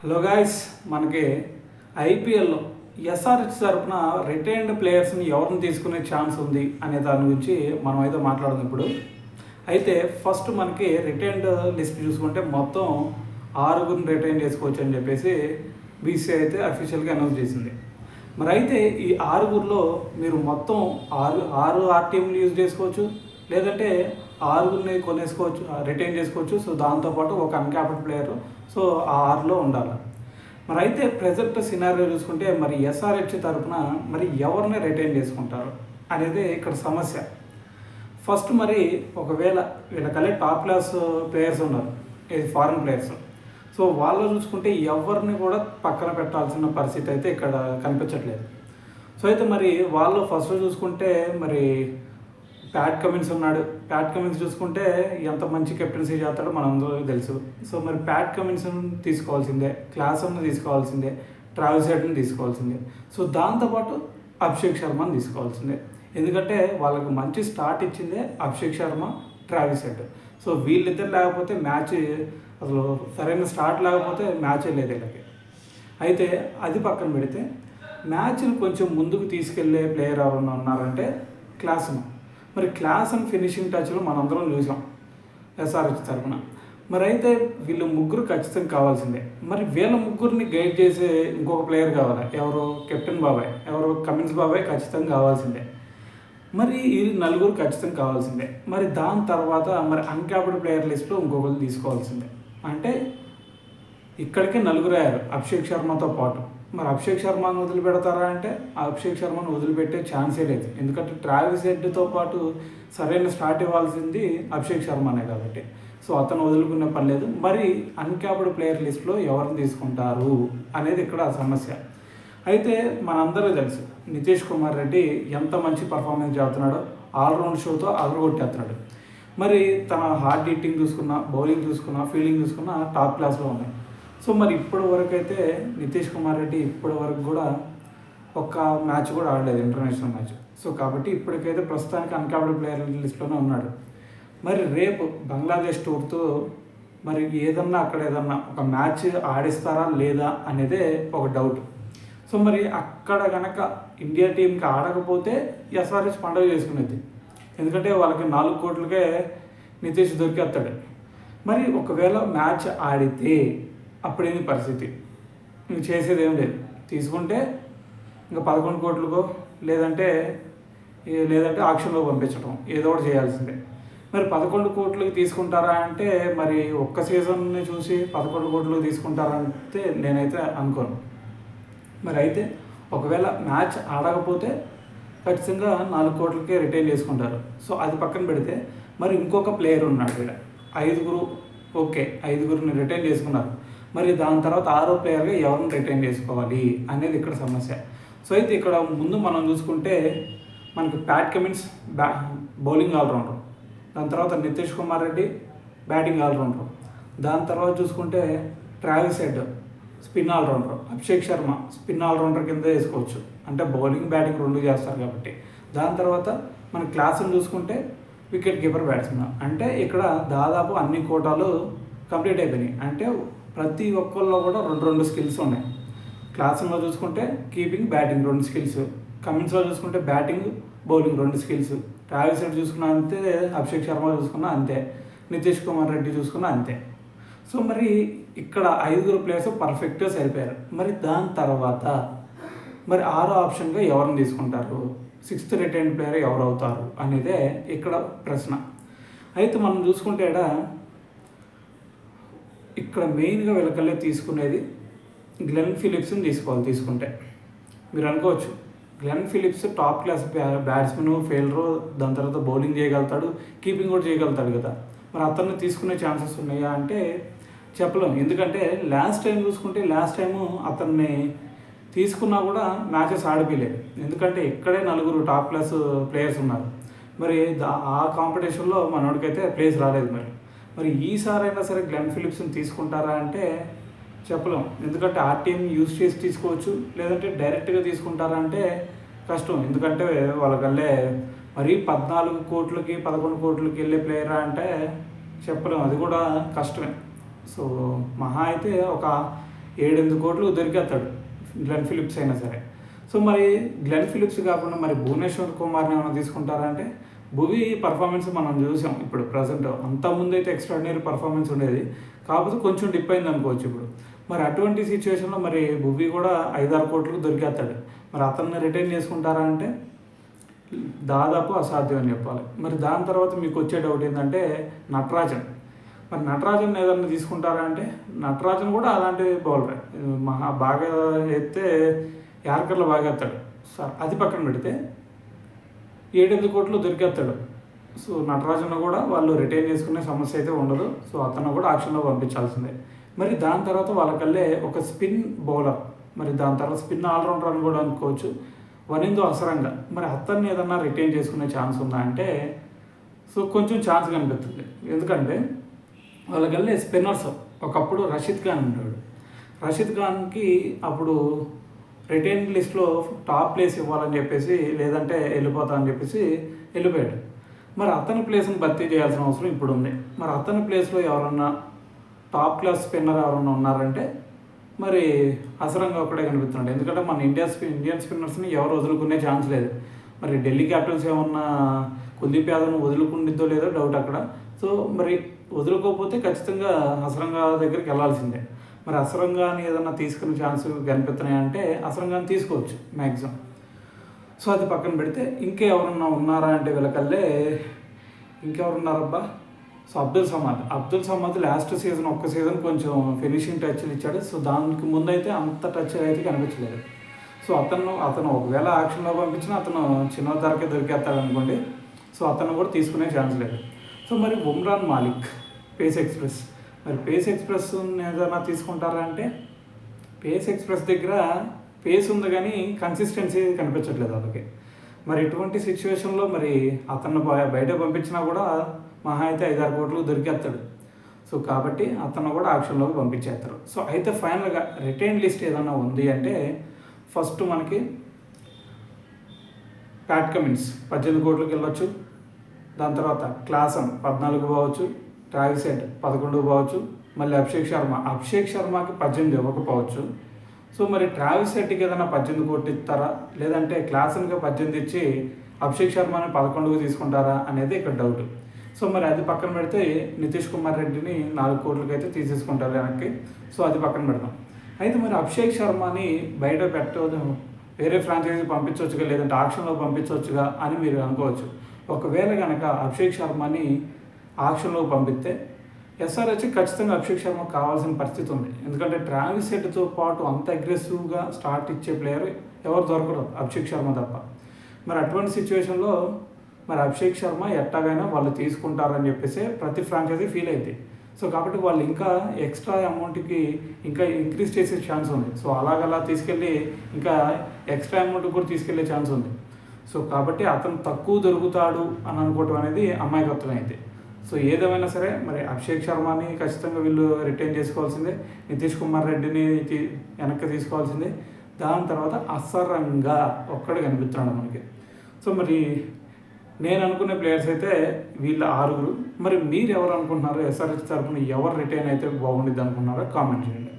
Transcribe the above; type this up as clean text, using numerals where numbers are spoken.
Hello guys, మనకి ఐపీఎల్లో SRH తరపున రిటైన్డ్ ప్లేయర్స్ని ఎవరిని తీసుకునే ఛాన్స్ ఉంది అనే దాని గురించి మనం అయితే మాట్లాడదాం ఇప్పుడు. అయితే ఫస్ట్ మనకి రిటైన్డ్ లిస్ట్ చూసుకుంటే మొత్తం 6 రిటైన్ చేసుకోవచ్చు అని చెప్పేసి బీసీసీఐ అయితే అఫీషియల్గా అనౌన్స్ చేసింది. మరి అయితే ఈ 6లో మీరు మొత్తం ఆరు ఆర్టీఎంలు యూజ్ చేసుకోవచ్చు, లేదంటే 6 కొనేసుకోవచ్చు, రిటైన్ చేసుకోవచ్చు. సో దాంతోపాటు ఒక అన్క్యాప్డ్ ప్లేయర్, సో ఆ 6లో ఉండాలి. మరి అయితే ప్రజెంట్ సినారియో చూసుకుంటే మరి ఎస్ఆర్హెచ్ తరఫున మరి ఎవరిని రిటైన్ చేసుకుంటారు అనేది ఇక్కడ సమస్య. ఫస్ట్ మరి ఒకవేళ వీళ్ళకల్లే టాప్ క్లాస్ ప్లేయర్స్ ఉన్నారు, ఇది ఫారిన్ ప్లేయర్స్. సో వాళ్ళు చూసుకుంటే ఎవరిని కూడా పక్కన పెట్టాల్సిన పరిస్థితి అయితే ఇక్కడ కనిపించట్లేదు. సో అయితే మరి వాళ్ళు ఫస్ట్ చూసుకుంటే మరి ప్యాట్ కమిన్స్ ఉన్నాడు. ప్యాట్ కమిన్స్ చూసుకుంటే ఎంత మంచి కెప్టెన్సీ చేస్తాడో మనందరికీ తెలుసు. సో మరి ప్యాట్ కమిన్స్ని తీసుకోవాల్సిందే, క్లాసన్ను తీసుకోవాల్సిందే, ట్రావిస్ హెడ్ని తీసుకోవాల్సిందే. సో దాంతోపాటు అభిషేక్ శర్మని తీసుకోవాల్సిందే. ఎందుకంటే వాళ్ళకి మంచి స్టార్ట్ ఇచ్చిందే Abhishek Sharma, Travis head. So వీళ్ళిద్దరు లేకపోతే మ్యాచ్ అసలు సరైన స్టార్ట్ లేకపోతే మ్యాచే లేదు వీళ్ళకి. అయితే అది పక్కన పెడితే మ్యాచ్ని కొంచెం ముందుకు తీసుకెళ్లే ప్లేయర్ ఎవరన్నా ఉన్నారంటే క్లాసన్. మరి క్లాసన్ ఫినిషింగ్ టచ్లో మనందరం చూసాం ఎస్ఆర్హెచ్ తరఫున. మరి అయితే వీళ్ళు ముగ్గురు ఖచ్చితంగా కావాల్సిందే. మరి వీళ్ళ ముగ్గురిని గైడ్ చేసే ఇంకొక ప్లేయర్ కావాలి. ఎవరు? కెప్టెన్ బాబాయ్, ఎవరు? కమిన్స్ బాబాయ్ ఖచ్చితంగా కావాల్సిందే. మరి ఈ 4 ఖచ్చితంగా కావాల్సిందే. మరి దాని తర్వాత మరి అన్క్యాప్డ్ ప్లేయర్ లిస్ట్లో ఇంకొకరు తీసుకోవాల్సిందే. అంటే ఇక్కడికే 4 అయ్యారు అభిషేక్ శర్మతో పాటు. మరి అభిషేక్ శర్మను వదిలిపెడతారా అంటే అభిషేక్ శర్మను వదిలిపెట్టే ఛాన్సే లేదు. ఎందుకంటే ట్రావిస్ హెడ్తో పాటు సరైన స్టార్ట్ ఇవ్వాల్సింది అభిషేక్ శర్మనే కాబట్టి. సో అతను వదులుకునే పని లేదు. మరి అన్క్యాప్డ్ ప్లేయర్ లిస్ట్లో ఎవరిని తీసుకుంటారు అనేది ఇక్కడ సమస్య. అయితే మనందరూ తెలుసు నితీష్ కుమార్ రెడ్డి ఎంత మంచి పర్ఫార్మెన్స్ చేస్తున్నాడో, ఆల్రౌండ్ షోతో అదరగొట్టేస్తున్నాడు. మరి తన హార్డ్ హిట్టింగ్ చూసుకున్నా, బౌలింగ్ చూసుకున్నా, ఫీల్డింగ్ చూసుకున్నా టాప్ క్లాస్లో ఉన్నాయి. సో మరి ఇప్పటి వరకు అయితే నితీష్ కుమార్ రెడ్డి ఇప్పటి వరకు కూడా ఒక్క మ్యాచ్ కూడా ఆడలేదు, ఇంటర్నేషనల్ మ్యాచ్. సో కాబట్టి ఇప్పటికైతే ప్రస్తుతానికి అన్క్యాప్డ్ ప్లేయర్ లిస్ట్లోనే ఉన్నాడు. మరి రేపు బంగ్లాదేశ్ టూర్తో మరి అక్కడ ఏదన్నా ఒక మ్యాచ్ ఆడిస్తారా లేదా అనేదే ఒక డౌట్. సో మరి అక్కడ కనుక ఇండియా టీంకి ఆడకపోతే ఎస్ఆర్హెచ్ పండుగ చేసుకునేది. ఎందుకంటే వాళ్ళకి 4 కోట్లకే నితీష్ దొరికేస్తాడు. మరి ఒకవేళ మ్యాచ్ ఆడితే అప్పుడేంది పరిస్థితి? ఇంక చేసేది ఏం లేదు. తీసుకుంటే ఇంకా 11 కోట్లకో లేదంటే ఆక్షన్లో పంపించడం ఏదో ఒకటి చేయాల్సిందే. మరి 11 కోట్లకి తీసుకుంటారా అంటే మరి ఒక్క సీజన్ని చూసి 11 కోట్లకి తీసుకుంటారంటే నేనైతే అనుకోను. మరి అయితే ఒకవేళ మ్యాచ్ ఆడకపోతే ఖచ్చితంగా 4 కోట్లకే రిటైన్ చేసుకుంటారు. సో అది పక్కన పెడితే మరి ఇంకొక ప్లేయర్ ఉన్నాడు ఇక్కడ. 5 ఓకే, 5 రిటైన్ చేసుకున్నారు. మరి దాని తర్వాత 6వ ప్లేయర్గా ఎవరిని రిటైన్ చేసుకోవాలి అనేది ఇక్కడ సమస్య. సో అయితే ఇక్కడ ముందు మనం చూసుకుంటే మనకి ప్యాట్ కమిన్స్ బౌలింగ్ ఆల్రౌండర్, దాని తర్వాత నితీష్ కుమార్ రెడ్డి బ్యాటింగ్ ఆల్రౌండర్, దాని తర్వాత చూసుకుంటే Travis Head spin allrounder, Abhishek Sharma spin allrounder కింద వేసుకోవచ్చు, అంటే బౌలింగ్ బ్యాటింగ్ 2 చేస్తారు కాబట్టి. దాని తర్వాత మన క్లాస్ని చూసుకుంటే వికెట్ కీపర్ బ్యాట్స్మెన్. అంటే ఇక్కడ దాదాపు అన్ని కోటాలు కంప్లీట్ అయిపోయినాయి. అంటే ప్రతి ఒక్కరిలో కూడా 2 స్కిల్స్ ఉన్నాయి. క్లాస్లో చూసుకుంటే కీపింగ్, బ్యాటింగ్ 2 స్కిల్స్, కమిన్స్లో చూసుకుంటే batting, bowling 2 skills, Travis head చూసుకున్నా అంతే, అభిషేక్ శర్మ చూసుకున్నా అంతే, నితీష్ కుమార్ రెడ్డి చూసుకున్నా అంతే. సో మరి ఇక్కడ 5 ప్లేయర్స్ పర్ఫెక్ట్గా సరిపోయారు. మరి దాని తర్వాత మరి 6వ ఆప్షన్గా ఎవరిని తీసుకుంటారు, 6th రిటైన్డ్ ప్లేయర్ ఎవరు అవుతారు అనేదే ఇక్కడ ప్రశ్న. అయితే మనం చూసుకుంటే ఇక్కడ మెయిన్గా వీళ్ళకల్లే తీసుకునేది గ్లెన్ ఫిలిప్స్ని తీసుకుంటే మీరు అనుకోవచ్చు Glenn Phillips top class batsman, fielder, దాని తర్వాత బౌలింగ్ చేయగలుగుతాడు, కీపింగ్ కూడా చేయగలుగుతాడు కదా. మరి అతన్ని తీసుకునే ఛాన్సెస్ ఉన్నాయా అంటే చెప్పలేము. ఎందుకంటే లాస్ట్ టైం అతన్ని తీసుకున్నా కూడా మ్యాచెస్ ఆడిపోయలేదు. ఎందుకంటే ఇక్కడే 4 టాప్ క్లాస్ ప్లేయర్స్ ఉన్నారు. మరి ఆ కాంపిటీషన్లో మనోడికైతే ప్లేస్ రాలేదు. మరి ఈసారైనా సరే గ్లెన్ ఫిలిప్స్ని తీసుకుంటారా అంటే చెప్పలేం. ఎందుకంటే ఆర్టీఎం యూజ్ చేసి తీసుకోవచ్చు, లేదంటే డైరెక్ట్గా తీసుకుంటారా అంటే కష్టం. ఎందుకంటే వాళ్ళకల్లే మరి 14 కోట్లకి 11 కోట్లకి వెళ్ళే ప్లేయరా అంటే చెప్పలేం, అది కూడా కష్టమే. సో మహా అయితే ఒక 7-8 కోట్లు దొరికేస్తాడు గ్లెన్ ఫిలిప్స్ అయినా సరే. సో మరి గ్లెన్ ఫిలిప్స్ కాకుండా మరి భువనేశ్వర్ కుమార్ని ఏమైనా తీసుకుంటారా అంటే, భువి పర్ఫార్మెన్స్ మనం చూసాం ఇప్పుడు ప్రజెంట్. అంతకుముందు అయితే ఎక్స్ట్రాడినరీ పర్ఫార్మెన్స్ ఉండేది, కాకపోతే కొంచెం డిప్ అయింది అనుకోవచ్చు ఇప్పుడు. మరి అటువంటి సిచ్యువేషన్లో మరి భువి కూడా 5-6 కోట్లకు దొరికేస్తాడు. మరి అతన్ని రిటైన్ చేసుకుంటారా అంటే దాదాపు అసాధ్యం అని చెప్పాలి. మరి దాని తర్వాత మీకు వచ్చే డౌట్ ఏంటంటే నటరాజన్. మరి నటరాజన్ ఏదన్నా తీసుకుంటారా అంటే, నటరాజన్ కూడా అలాంటి బౌలరే, బాగా ఎత్తే యార్కర్లో బాగా ఎత్తాడు. సార్ అది పక్కన పెడితే 7-8 కోట్లు దొరికేస్తాడు. సో నటరాజన్ కూడా వాళ్ళు రిటైన్ చేసుకునే సమస్య అయితే ఉండదు. సో అతను కూడా ఆక్షన్లో పంపించాల్సిందే. మరి దాని తర్వాత వాళ్ళకల్లే ఒక స్పిన్ బౌలర్, మరి దాని తర్వాత స్పిన్ ఆల్రౌండర్ అని కూడా అనుకోవచ్చు, వనిందో అసరంగా. మరి అతన్ని ఏదన్నా రిటైన్ చేసుకునే ఛాన్స్ ఉందా అంటే సో కొంచెం ఛాన్స్ కనిపిస్తుంది. ఎందుకంటే వాళ్ళకల్లే స్పిన్నర్స్ ఒకప్పుడు రషీద్ ఖాన్ ఉంటాడు. రషీద్ ఖాన్కి అప్పుడు రిటైన్ లిస్ట్లో టాప్ ప్లేస్ ఇవ్వాలని చెప్పేసి, లేదంటే వెళ్ళిపోతా అని చెప్పేసి వెళ్ళిపోయాడు. మరి అతని ప్లేస్ని భర్తీ చేయాల్సిన అవసరం ఇప్పుడు ఉంది. మరి అతని ప్లేస్లో ఎవరన్నా టాప్ క్లాస్ స్పిన్నర్ ఎవరన్నా ఉన్నారంటే మరి అసరంగా ఒక్కడే కనిపిస్తున్నాడు. ఎందుకంటే మన ఇండియన్ స్పిన్నర్స్ని ఎవరు వదులుకునే ఛాన్స్ లేదు. మరి ఢిల్లీ క్యాపిటల్స్ ఏమన్నా కుల్దీప్ యాదవ్ను వదులుకుండిద్దో లేదో డౌట్ అక్కడ. సో మరి వదులుకోకపోతే ఖచ్చితంగా అసరంగా దగ్గరికి వెళ్ళాల్సిందే. మరి అసరంగాని ఏదన్నా తీసుకునే ఛాన్స్ కనిపిస్తున్నాయంటే అసరంగాని తీసుకోవచ్చు మ్యాక్సిమం. సో అది పక్కన పెడితే ఇంకెవరన్నా ఉన్నారా అంటే వీళ్ళకల్లే ఇంకెవరున్నారబ్బా. So Abdul Samad last season ఒక్క సీజన్ కొంచెం ఫినిషింగ్ టచ్లు ఇచ్చాడు. సో దానికి ముందైతే అంత టచ్ అయితే కనిపించలేదు. సో అతను ఒకవేళ యాక్షన్లో పంపించినా అతను చిన్న ధరకే దొరికేస్తాడు అనుకోండి. సో అతను కూడా తీసుకునే ఛాన్స్ లేదు. సో మరి ఉమ్రాన్ మాలిక్, పేస్ ఎక్స్ప్రెస్. మరి పేస్ ఎక్స్ప్రెస్ ఏదైనా తీసుకుంటారా అంటే, పేస్ ఎక్స్ప్రెస్ దగ్గర పేస్ ఉంది కానీ కన్సిస్టెన్సీ కనిపించట్లేదు వాళ్ళకి. మరి ఇటువంటి సిచ్యువేషన్లో మరి అతను బయట పంపించినా కూడా మహా అయితే 5-6 కోట్లు దొరికేస్తాడు. సో కాబట్టి అతను కూడా ఆక్షన్లోకి పంపించేస్తారు. సో అయితే ఫైనల్గా రిటైన్ లిస్ట్ ఏదైనా ఉంది అంటే ఫస్ట్ మనకి ప్యాట్ కమిన్స్ 18 కోట్లకి వెళ్ళొచ్చు. దాని తర్వాత క్లాసన్ 14 పోవచ్చు, ట్రావిస్ హెడ్ 11 పోవచ్చు, మళ్ళీ అభిషేక్ శర్మకి 18 ఇవ్వకపోవచ్చు. సో మరి ట్రావిస్ హెడ్కి ఏదైనా 18 కోట్లు ఇస్తారా, లేదంటే క్లాసన్కి 18 ఇచ్చి అభిషేక్ శర్మని 11కు తీసుకుంటారా అనేది ఇక్కడ డౌట్. సో మరి అది పక్కన పెడితే నితీష్ కుమార్ రెడ్డిని 4 కోట్లకి అయితే తీసేసుకుంటారు వెనక్కి. సో అది పక్కన పెడదాం. అయితే మరి అభిషేక్ శర్మని బయట వేరే ఫ్రాంచైజీ పంపించవచ్చుగా, లేదంటే ఆక్షన్లో పంపించవచ్చుగా అని మీరు అనుకోవచ్చు. ఒకవేళ కనుక అభిషేక్ శర్మని ఆక్షన్లో పంపిస్తే ఎస్ఆర్హెచ్ ఖచ్చితంగా అభిషేక్ శర్మ కావాల్సిన పరిస్థితి ఉంది. ఎందుకంటే ట్రావిస్ హెడ్తో పాటు అంత అగ్రెసివ్గా స్టార్ట్ ఇచ్చే ప్లేయర్ ఎవరు దొరకరు అభిషేక్ శర్మ తప్ప. మరి అటువంటి సిచ్యువేషన్లో మరి అభిషేక్ శర్మ ఎట్టాగైనా వాళ్ళు తీసుకుంటారని చెప్పేసి ప్రతి ఫ్రాంచైజీ ఫీల్ అయింది. సో కాబట్టి వాళ్ళు ఇంకా ఎక్స్ట్రా అమౌంట్కి ఇంకా ఇంక్రీజ్ చేసే ఛాన్స్ ఉంది. సో అలాగలా తీసుకెళ్ళి ఇంకా ఎక్స్ట్రా అమౌంట్కి కూడా తీసుకెళ్లే ఛాన్స్ ఉంది. సో కాబట్టి అతను తక్కువ దొరుకుతాడు అని అనుకోవటం అనేది అమాయకత్వం అయింది. సో ఏదేమైనా సరే మరి అభిషేక్ శర్మని ఖచ్చితంగా వీళ్ళు రిటైన్ చేసుకోవాల్సిందే, నితీష్ కుమార్ రెడ్డిని వెనక్కి తీసుకోవాల్సిందే. దాని తర్వాత అసరంగా ఒక్కడే కనిపిస్తున్నాడు మనకి. సో మరి నేను అనుకునే ప్లేయర్స్ అయితే వీళ్ళ 6. మరి మీరు ఎవరు అనుకుంటున్నారో, ఎస్ఆర్హెచ్ తరఫున ఎవరు రిటైన్ అయితే బాగుండిద్ది అనుకున్నారో కామెంట్ చేయండి.